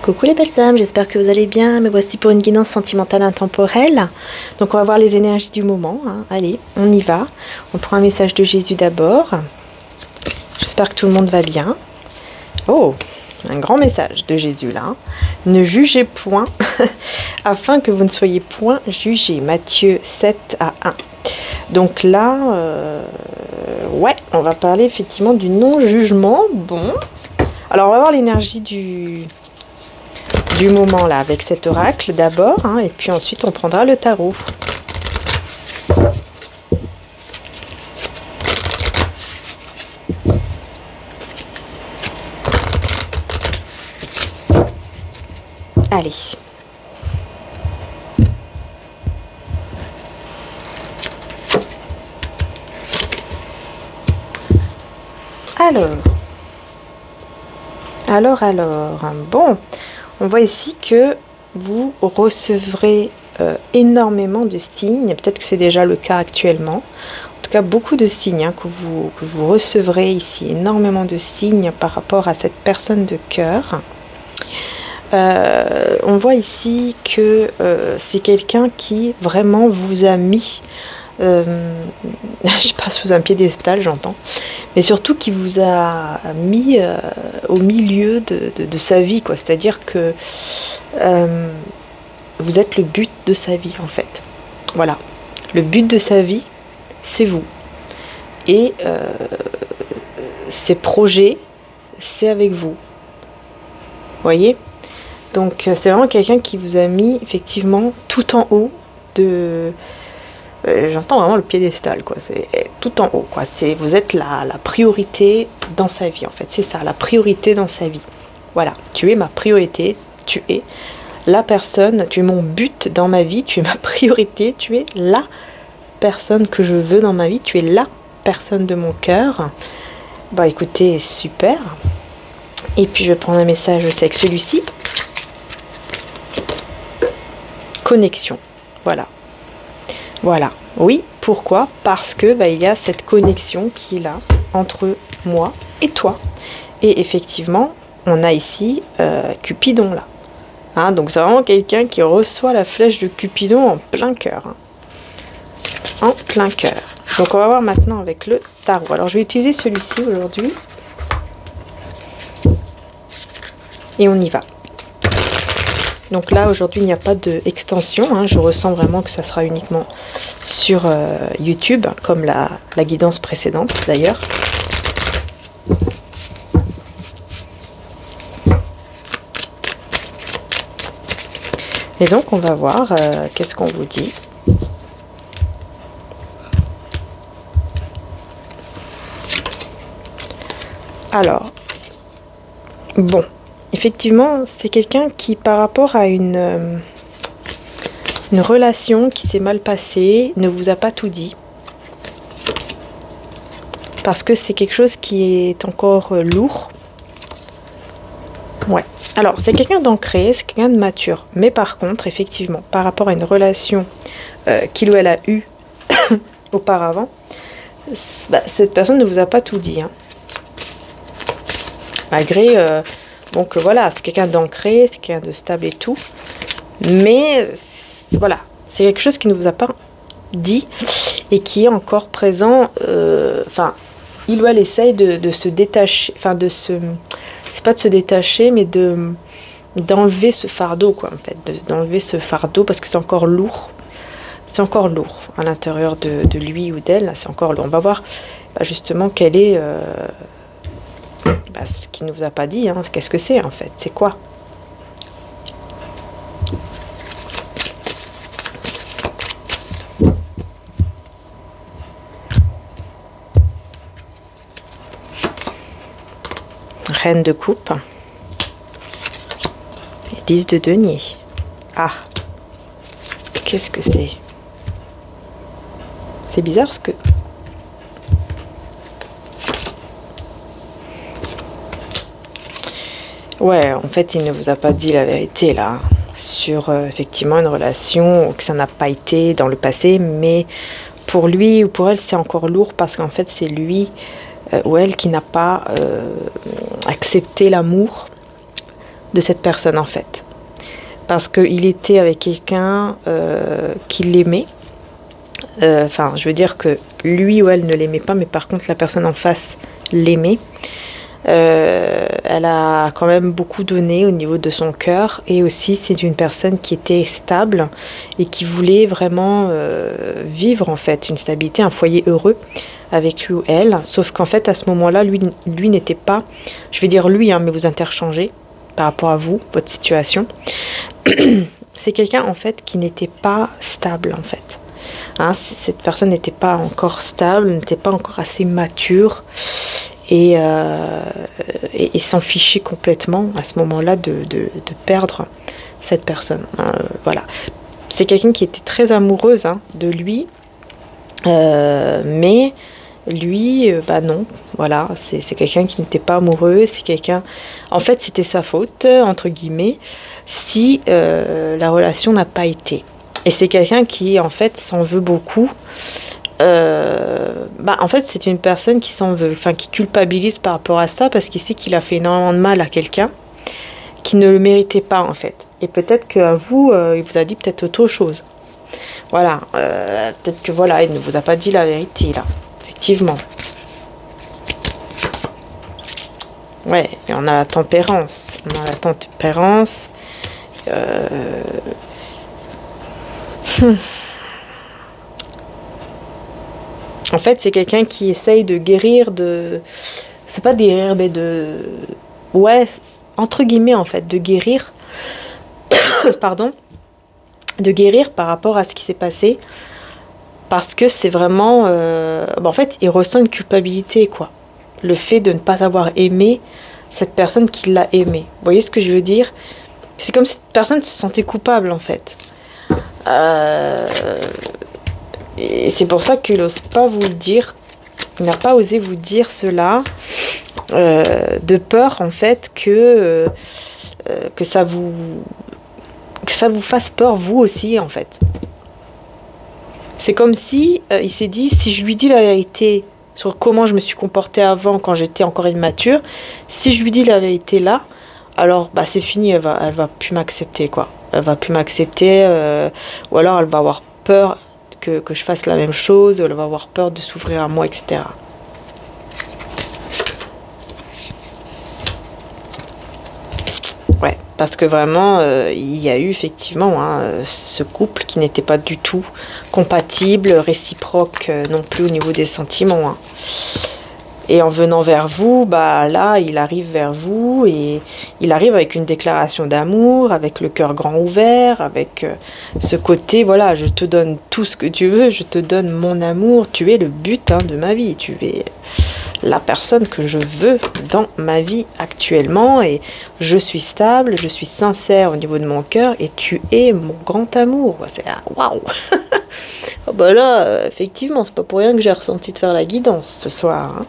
Coucou les belles âmes, j'espère que vous allez bien. Me voici pour une guidance sentimentale intemporelle. Donc on va voir les énergies du moment. Allez, on y va. On prend un message de Jésus d'abord. J'espère que tout le monde va bien. Oh, un grand message de Jésus là. Ne jugez point, afin que vous ne soyez point jugés. Matthieu 7 à 1. Donc là, ouais, on va parler effectivement du non-jugement. Bon, alors on va voir l'énergie du moment là avec cet oracle d'abord, et puis ensuite on prendra le tarot. Allez. Alors, bon, on voit ici que vous recevrez énormément de signes, peut-être que c'est déjà le cas actuellement, en tout cas beaucoup de signes que vous recevrez ici, énormément de signes par rapport à cette personne de cœur. On voit ici que c'est quelqu'un qui vraiment vous a mis, je sais pas, sous un piédestal, j'entends, mais surtout qui vous a mis au milieu de sa vie, quoi. C'est-à-dire que vous êtes le but de sa vie, en fait. Voilà, le but de sa vie, c'est vous. Et ses projets, c'est avec vous. Vous voyez ? Donc c'est vraiment quelqu'un qui vous a mis effectivement tout en haut de... j'entends vraiment le piédestal, quoi. C'est tout en haut, quoi. Vous êtes la priorité dans sa vie, en fait. C'est ça, la priorité dans sa vie. Voilà, tu es ma priorité, tu es la personne, tu es mon but dans ma vie, tu es ma priorité, tu es la personne que je veux dans ma vie, tu es la personne de mon cœur. Bah écoutez, super. Et puis je vais prendre un message aussi avec celui-ci. Connexion, voilà. Voilà, oui, pourquoi? Parce que il y a cette connexion qui est là entre moi et toi. Et effectivement, on a ici Cupidon là. Donc c'est vraiment quelqu'un qui reçoit la flèche de Cupidon en plein cœur. En plein cœur. Donc on va voir maintenant avec le tarot. Alors je vais utiliser celui-ci aujourd'hui. Et on y va. Donc là, aujourd'hui, il n'y a pas d'extension. Je ressens vraiment que ça sera uniquement sur YouTube, comme la guidance précédente, d'ailleurs. Et donc, on va voir qu'est-ce qu'on vous dit. Alors, bon. Effectivement, c'est quelqu'un qui, par rapport à une relation qui s'est mal passée, ne vous a pas tout dit. Parce que c'est quelque chose qui est encore lourd. Ouais. Alors, c'est quelqu'un d'ancré, c'est quelqu'un de mature. Mais par contre, effectivement, par rapport à une relation qu'il ou elle a eue auparavant, cette personne ne vous a pas tout dit. Malgré... donc voilà, c'est quelqu'un d'ancré, c'est quelqu'un de stable et tout. Mais voilà, c'est quelque chose qui ne vous a pas dit et qui est encore présent. Enfin, il ou elle essaye de se détacher, enfin c'est pas de se détacher, mais d'enlever ce fardeau, quoi, en fait. D'enlever ce fardeau parce que c'est encore lourd. C'est encore lourd à l'intérieur de lui ou d'elle, c'est encore lourd. On va voir justement quelle est... ce qu'il ne vous a pas dit, qu'est-ce que c'est en fait, c'est quoi? Reine de coupe et 10 de denier. Ah, qu'est-ce que c'est? C'est bizarre parce que... Ouais, en fait, il ne vous a pas dit la vérité, là, sur effectivement une relation, que ça n'a pas été dans le passé, mais pour lui ou pour elle, c'est encore lourd parce qu'en fait, c'est lui ou elle qui n'a pas accepté l'amour de cette personne en fait. Parce qu'il était avec quelqu'un qui l'aimait. Enfin, je veux dire que lui ou elle ne l'aimait pas, mais par contre la personne en face l'aimait. Elle a quand même beaucoup donné au niveau de son cœur, et aussi c'est une personne qui était stable et qui voulait vraiment vivre en fait une stabilité, un foyer heureux avec lui ou elle. Sauf qu'en fait à ce moment-là, lui n'était pas, je vais dire lui, hein, mais vous interchangez par rapport à vous, votre situation. C'est quelqu'un en fait qui n'était pas stable en fait. Hein, cette personne n'était pas encore stable, n'était pas encore assez mature, et s'en fichait complètement à ce moment-là de perdre cette personne. Voilà. C'est quelqu'un qui était très amoureuse hein, de lui, mais lui, bah non, voilà, c'est quelqu'un qui n'était pas amoureux, c'est quelqu'un... En fait, c'était sa faute, entre guillemets, si la relation n'a pas été. Et c'est quelqu'un qui, en fait, s'en veut beaucoup. En fait, c'est une personne qui s'en veut, enfin, qui culpabilise par rapport à ça, parce qu'il sait qu'il a fait énormément de mal à quelqu'un qui ne le méritait pas, en fait. Et peut-être qu'à vous, il vous a dit peut-être autre chose. Voilà, peut-être que voilà, il ne vous a pas dit la vérité, là. Effectivement. Ouais, et on a la tempérance. On a la tempérance. En fait, c'est quelqu'un qui essaye de guérir de... C'est pas de guérir, mais de... Ouais, entre guillemets, en fait, de guérir. Pardon. De guérir par rapport à ce qui s'est passé. Parce que c'est vraiment... en fait, il ressent une culpabilité, quoi. Le fait de ne pas avoir aimé cette personne qui l'a aimé. Vous voyez ce que je veux dire? C'est comme si cette personne se sentait coupable, en fait. Et c'est pour ça qu'il n'ose pas vous le dire. Il n'a pas osé vous dire cela. De peur, en fait, que ça vous fasse peur, vous aussi, en fait. C'est comme si il s'est dit, si je lui dis la vérité sur comment je me suis comportée avant, quand j'étais encore immature, si je lui dis la vérité là, alors bah c'est fini, elle va plus m'accepter, quoi. Elle va plus m'accepter, ou alors elle va avoir peur que je fasse la même chose, elle va avoir peur de s'ouvrir à moi, etc. Ouais, parce que vraiment, il y a eu effectivement hein, ce couple qui n'était pas du tout compatible, réciproque non plus au niveau des sentiments. Hein. Et en venant vers vous, bah là, il arrive vers vous et il arrive avec une déclaration d'amour, avec le cœur grand ouvert, avec ce côté, voilà, je te donne tout ce que tu veux, je te donne mon amour, tu es le but hein, de ma vie, tu es la personne que je veux dans ma vie actuellement et je suis stable, je suis sincère au niveau de mon cœur et tu es mon grand amour. C'est waouh. Oh bah là, effectivement, c'est pas pour rien que j'ai ressenti de faire la guidance ce soir. Hein.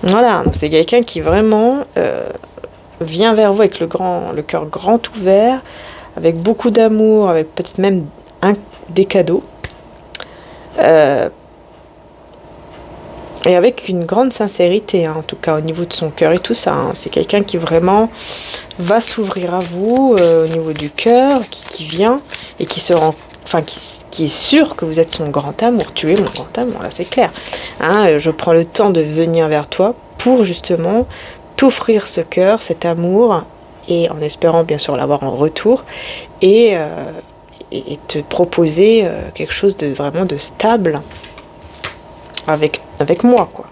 Voilà, c'est quelqu'un qui vraiment vient vers vous avec le cœur grand ouvert, avec beaucoup d'amour, avec peut-être même des cadeaux. Et avec une grande sincérité, hein, en tout cas au niveau de son cœur et tout ça. Hein. C'est quelqu'un qui vraiment va s'ouvrir à vous au niveau du cœur, qui vient et qui se rend, enfin qui est sûr que vous êtes son grand amour. Tu es mon grand amour, là c'est clair. Hein, je prends le temps de venir vers toi pour justement t'offrir ce cœur, cet amour, et en espérant bien sûr l'avoir en retour, et te proposer quelque chose de vraiment de stable. Avec moi, quoi.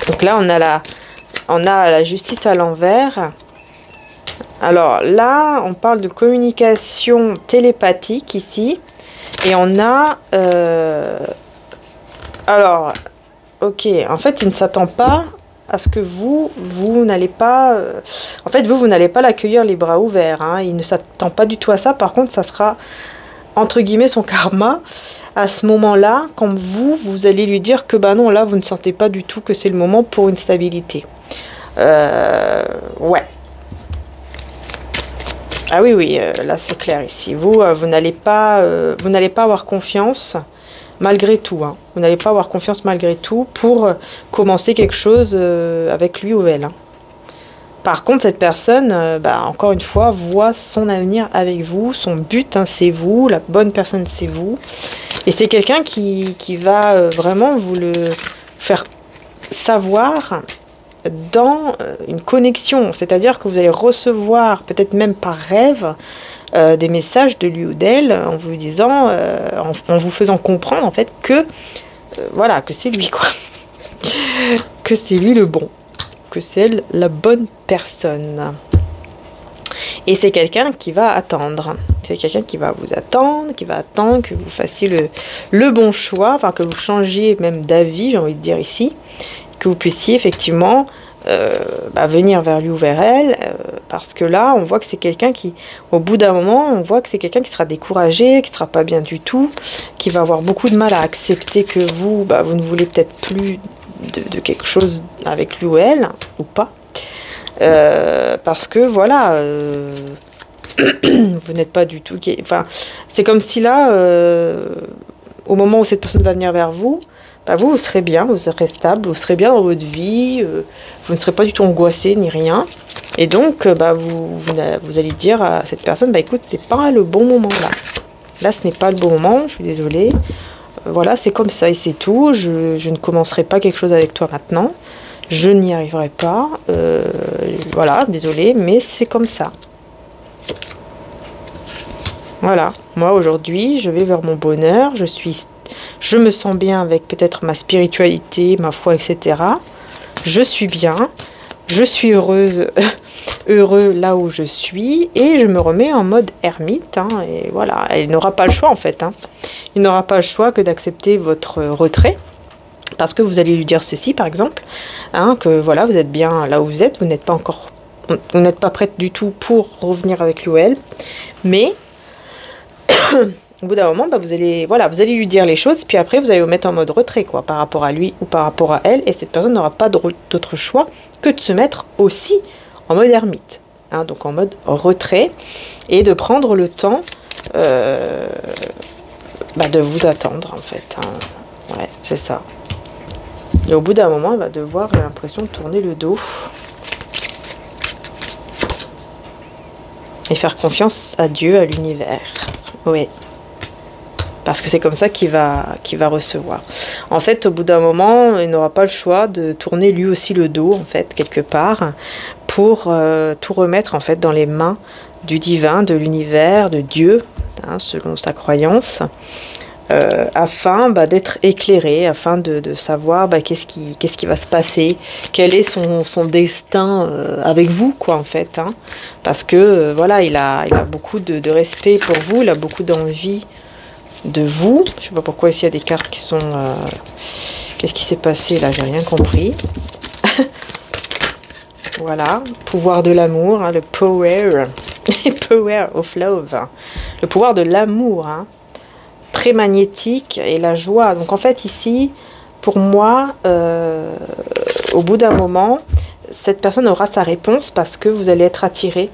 Donc là, on a la justice à l'envers. Alors là, on parle de communication télépathique ici. Et on a... alors, ok, en fait, il ne s'attend pas à ce que vous n'allez pas... en fait, vous n'allez pas l'accueillir les bras ouverts. Hein. Il ne s'attend pas du tout à ça. Par contre, ça sera, entre guillemets, son karma. À ce moment-là, quand vous allez lui dire que bah non, là, vous ne sentez pas du tout que c'est le moment pour une stabilité. Ouais. Ah oui, là c'est clair ici. Vous n'allez pas avoir confiance malgré tout. Hein. Vous n'allez pas avoir confiance malgré tout pour commencer quelque chose avec lui ou elle. Hein. Par contre, cette personne, encore une fois, voit son avenir avec vous, son but, hein, c'est vous, la bonne personne, c'est vous. Et c'est quelqu'un qui va vraiment vous le faire savoir dans une connexion. C'est-à-dire que vous allez recevoir, peut-être même par rêve, des messages de lui ou d'elle en vous disant, en vous faisant comprendre en fait que, voilà, que c'est lui, quoi. Que c'est lui le bon. Que c'est elle la bonne personne. Et c'est quelqu'un qui va attendre. C'est quelqu'un qui va vous attendre, qui va attendre que vous fassiez le bon choix, enfin que vous changiez même d'avis, j'ai envie de dire ici, que vous puissiez effectivement venir vers lui ou vers elle, parce que là, on voit que c'est quelqu'un qui, au bout d'un moment, on voit que c'est quelqu'un qui sera découragé, qui sera pas bien du tout, qui va avoir beaucoup de mal à accepter que vous, vous ne voulez peut-être plus de quelque chose avec lui ou elle, ou pas. Parce que voilà, vous n'êtes pas du tout... Enfin, c'est comme si là, au moment où cette personne va venir vers vous, vous serez bien, vous serez stable, vous serez bien dans votre vie, vous ne serez pas du tout angoissé ni rien. Et donc, vous allez dire à cette personne, écoute, c'est pas le bon moment là. Là, ce n'est pas le bon moment, je suis désolée. Voilà, c'est comme ça et c'est tout. Je ne commencerai pas quelque chose avec toi maintenant. Je n'y arriverai pas. Voilà, désolée, mais c'est comme ça. Voilà, moi aujourd'hui, je vais vers mon bonheur. Je me sens bien avec peut-être ma spiritualité, ma foi, etc. Je suis bien. Je suis heureuse, heureux là où je suis. Et je me remets en mode ermite. Hein, et voilà, il n'aura pas le choix en fait. Hein. Il n'aura pas le choix que d'accepter votre retrait. Parce que vous allez lui dire ceci, par exemple, hein, que voilà, vous êtes bien là où vous êtes, vous n'êtes pas prête du tout pour revenir avec lui ou elle, mais au bout d'un moment, vous allez lui dire les choses, puis après vous allez vous mettre en mode retrait, quoi, par rapport à lui ou par rapport à elle, et cette personne n'aura pas d'autre choix que de se mettre aussi en mode ermite, hein, donc en mode retrait, et de prendre le temps de vous attendre, en fait. Hein. Ouais, c'est ça. Et au bout d'un moment, elle va devoir, j'ai l'impression, tourner le dos. Et faire confiance à Dieu, à l'univers. Oui. Parce que c'est comme ça qu'il va recevoir. En fait, au bout d'un moment, il n'aura pas le choix de tourner lui aussi le dos, en fait, quelque part, pour tout remettre, en fait, dans les mains du divin, de l'univers, de Dieu, hein, selon sa croyance. Afin d'être éclairé, afin de savoir qu'est-ce qui va se passer, quel est son destin avec vous, quoi, en fait. Hein. Parce que, voilà, il a beaucoup de respect pour vous, il a beaucoup d'envie de vous. Je sais pas pourquoi ici il y a des cartes qui sont... Qu'est-ce qui s'est passé là? J'ai rien compris. Voilà, pouvoir de l'amour, hein, le power, power of love, le pouvoir de l'amour, hein. Très magnétique et la joie. Donc en fait ici, pour moi, au bout d'un moment, cette personne aura sa réponse parce que vous allez être attirés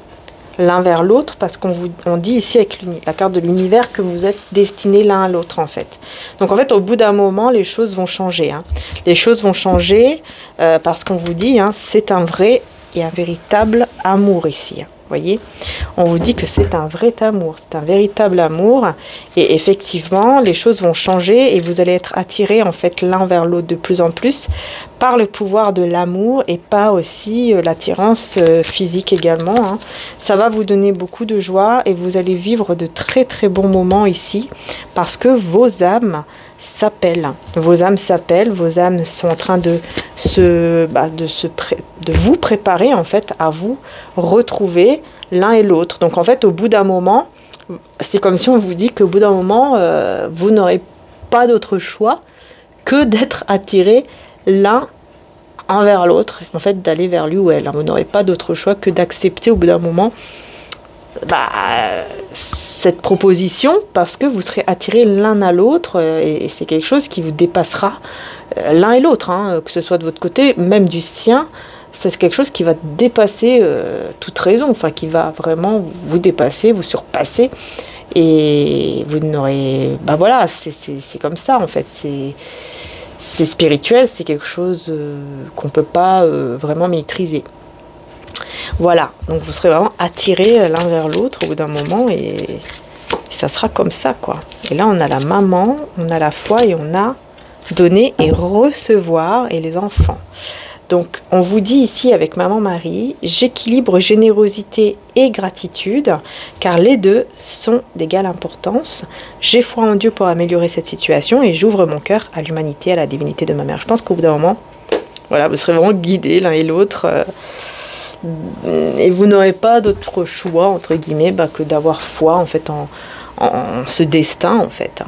l'un vers l'autre, parce qu'on dit ici avec la carte de l'univers que vous êtes destinés l'un à l'autre en fait. Donc en fait au bout d'un moment les choses vont changer. Hein. Les choses vont changer parce qu'on vous dit c'est un vrai et un véritable amour ici. Hein. Voyez, on vous dit que c'est un vrai amour, c'est un véritable amour, et effectivement les choses vont changer et vous allez être attirés en fait l'un vers l'autre de plus en plus par le pouvoir de l'amour et pas aussi l'attirance physique également. Hein. Ça va vous donner beaucoup de joie et vous allez vivre de très très bons moments ici parce que vos âmes s'appellent. Vos âmes s'appellent, vos âmes sont en train de vous préparer en fait à vous retrouver l'un et l'autre. Donc en fait au bout d'un moment, c'est comme si on vous dit qu'au bout d'un moment, vous n'aurez pas d'autre choix que d'être attiré l'un envers l'autre, en fait d'aller vers lui ou elle. Vous n'aurez pas d'autre choix que d'accepter au bout d'un moment cette proposition parce que vous serez attirés l'un à l'autre et c'est quelque chose qui vous dépassera l'un et l'autre, hein, que ce soit de votre côté, même du sien. C'est quelque chose qui va dépasser toute raison, enfin qui va vraiment vous dépasser, vous surpasser et vous n'aurez... voilà, c'est comme ça en fait, c'est spirituel, c'est quelque chose qu'on ne peut pas vraiment maîtriser. Voilà, donc vous serez vraiment attirés l'un vers l'autre au bout d'un moment et ça sera comme ça, quoi. Et là, on a la maman, on a la foi et on a donner et recevoir et les enfants. Donc, on vous dit ici avec Maman Marie, j'équilibre générosité et gratitude, car les deux sont d'égale importance. J'ai foi en Dieu pour améliorer cette situation et j'ouvre mon cœur à l'humanité, à la divinité de ma mère. Je pense qu'au bout d'un moment, voilà, vous serez vraiment guidés l'un et l'autre. Et vous n'aurez pas d'autre choix, entre guillemets, que d'avoir foi, en fait, en ce destin, en fait.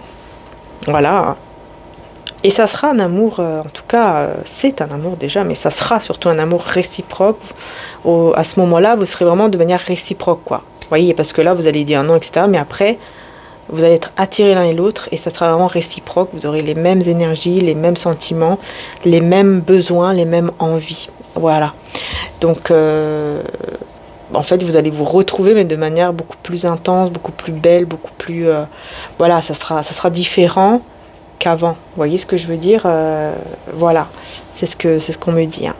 Voilà. Et ça sera un amour, en tout cas, c'est un amour déjà, mais ça sera surtout un amour réciproque. À ce moment-là, vous serez vraiment de manière réciproque, quoi. Vous voyez, parce que là, vous allez dire non, etc. Mais après, vous allez être attirés l'un et l'autre et ça sera vraiment réciproque. Vous aurez les mêmes énergies, les mêmes sentiments, les mêmes besoins, les mêmes envies. Voilà. Donc, en fait, vous allez vous retrouver, mais de manière beaucoup plus intense, beaucoup plus belle, beaucoup plus... voilà, ça sera différent qu'avant. Vous voyez ce que je veux dire? Voilà, c'est ce qu'on me dit. Hein.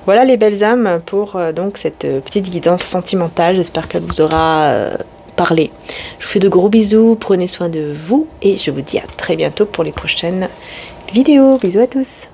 Voilà les belles âmes pour donc cette petite guidance sentimentale. J'espère qu'elle vous aura parlé. Je vous fais de gros bisous, prenez soin de vous et je vous dis à très bientôt pour les prochaines vidéos. Bisous à tous.